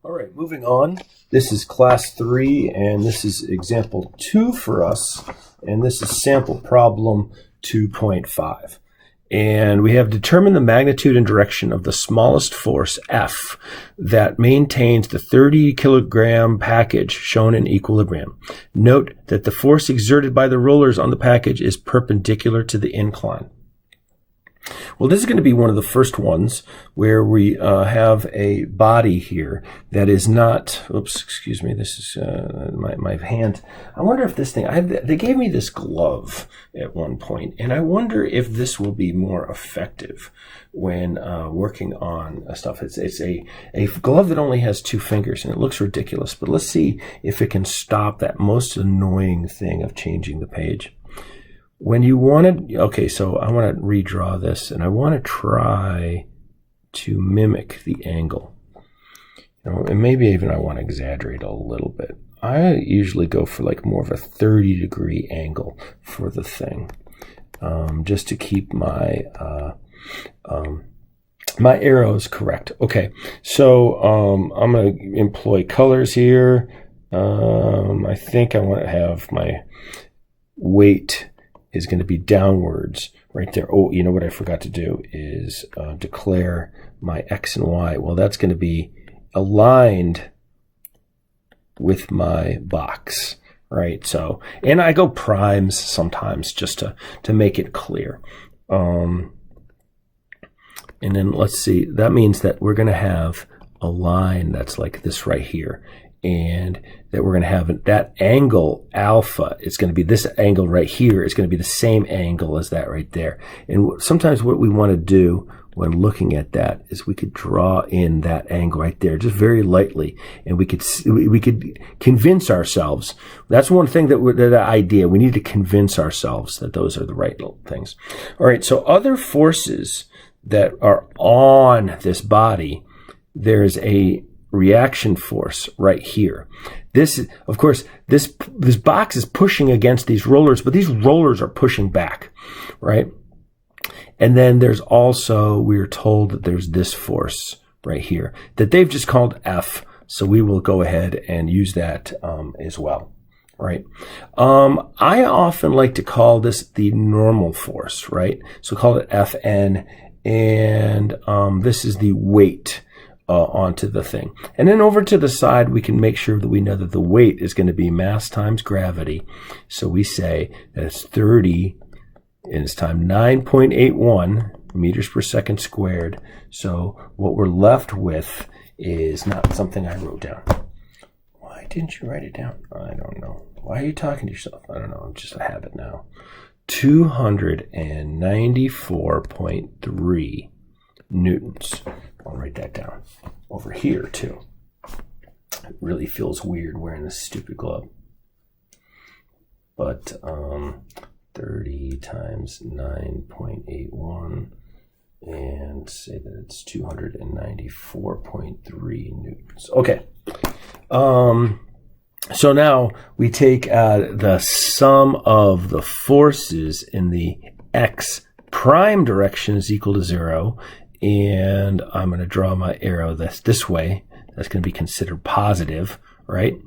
All right, moving on. This is class 3, and this is example 2 for us, and this is sample problem 2.5. And we have determined the magnitude and direction of the smallest force, F, that maintains the 30 kilogram package shown in equilibrium. Note that the force exerted by the rollers on the package is perpendicular to the incline. Well, this is going to be one of the first ones where we have a body here that is not, oops, excuse me, this is my hand. I wonder if this thing, they gave me this glove at one point, and I wonder if this will be more effective when working on stuff. It's a glove that only has 2 fingers, and it looks ridiculous, but let's see if it can stop that most annoying thing of changing the page. When you want to, okay, so I want to redraw this, and I want to try to mimic the angle. And maybe even I want to exaggerate a little bit. I usually go for like more of a 30-degree angle for the thing, just to keep my my arrows correct. Okay, so I'm going to employ colors here. I think I want to have my weight is going to be downwards right there. Oh, you know what I forgot to do is declare my X and Y. Well, that's going to be aligned with my box, right? So, and I go primes sometimes just to make it clear. And then let's see, that means that we're going to have a line that's like this right here. And that we're going to have that angle alpha, it's going to be this angle right here is going to be the same angle as that right there. And sometimes what we want to do when looking at that is we could draw in that angle right there just very lightly, and we could convince ourselves. That's one thing the idea, we need to convince ourselves that those are the right things. All right, so other forces that are on this body, there's a reaction force right here. This, of course, this box is pushing against these rollers, but these rollers are pushing back, right? And then there's also, we're told that there's this force right here that they've just called F, so we will go ahead and use that as well, right? I often like to call this the normal force, right? So call it Fn, and this is the weight onto the thing. And then over to the side, we can make sure that we know that the weight is going to be mass times gravity. So we say that it's 30 and it's times 9.81 meters per second squared. So what we're left with is not something I wrote down. Why didn't you write it down? I don't know. Why are you talking to yourself? I don't know. It's just a habit now. 294.3 newtons. I'll write that down over here too. It really feels weird wearing this stupid glove. But 30 times 9.81 and say that it's 294.3 newtons. Okay. So now we take the sum of the forces in the x prime direction is equal to 0. And I'm going to draw my arrow that's this way. That's going to be considered positive, right?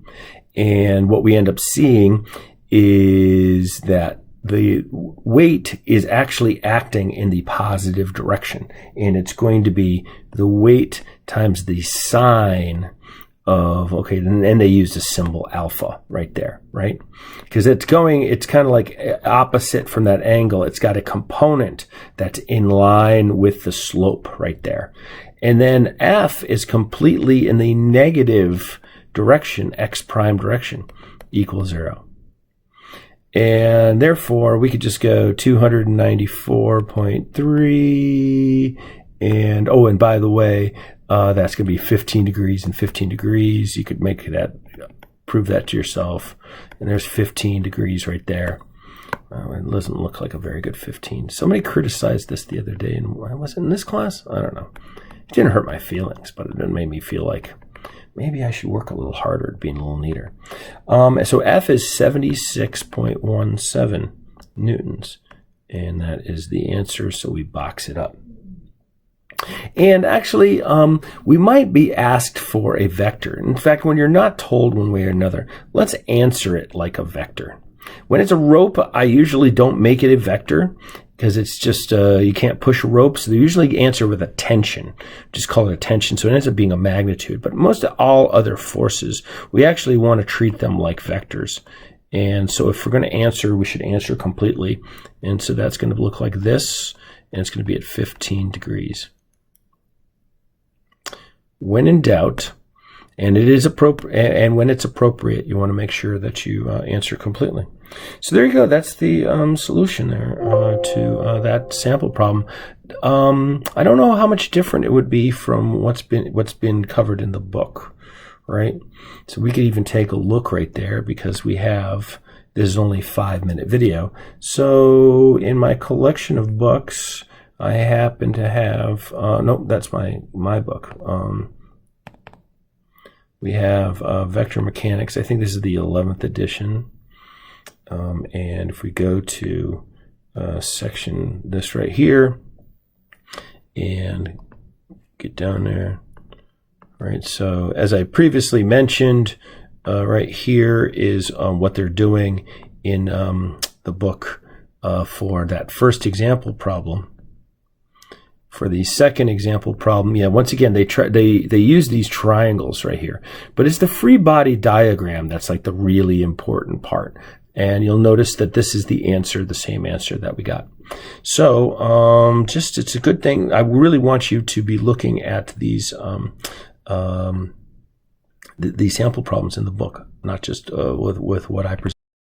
And what we end up seeing is that the weight is actually acting in the positive direction. And it's going to be the weight times the sine of, okay, and they use the symbol alpha right there, right? Because it's kind of like opposite from that angle. It's got a component that's in line with the slope right there. And then F is completely in the negative direction, x prime direction, equals 0. And therefore, we could just go 294.3, and, oh, and by the way, that's going to be 15 degrees and 15 degrees. You could make that, prove that to yourself. And there's 15 degrees right there. It doesn't look like a very good 15. Somebody criticized this the other day, and was it in this class? I don't know. It didn't hurt my feelings, but it made me feel like maybe I should work a little harder at being a little neater. So F is 76.17 newtons, and that is the answer, so we box it up. And actually, we might be asked for a vector. In fact, when you're not told one way or another, let's answer it like a vector. When it's a rope, I usually don't make it a vector because it's just, you can't push a rope. So they usually answer with a tension. Just call it a tension. So it ends up being a magnitude. But most of all other forces, we actually want to treat them like vectors. And so if we're going to answer, we should answer completely. And so that's going to look like this. And it's going to be at 15 degrees. When in doubt, and it is appropriate, and when it's appropriate, you want to make sure that you answer completely. So there you go. That's the solution there to that sample problem. I don't know how much different it would be from what's been covered in the book, right? So we could even take a look right there because we have, this is only a 5-minute video. So in my collection of books, I happen to have, nope, that's my book. We have Vector Mechanics. I think this is the 11th edition. And if we go to section, this right here, and get down there, right? So as I previously mentioned, right here is what they're doing in the book for that first example problem. For the second example problem, yeah, once again, they use these triangles right here. But it's the free body diagram that's like the really important part. And you'll notice that this is the answer, the same answer that we got. So it's a good thing. I really want you to be looking at these sample problems in the book, not just with what I present.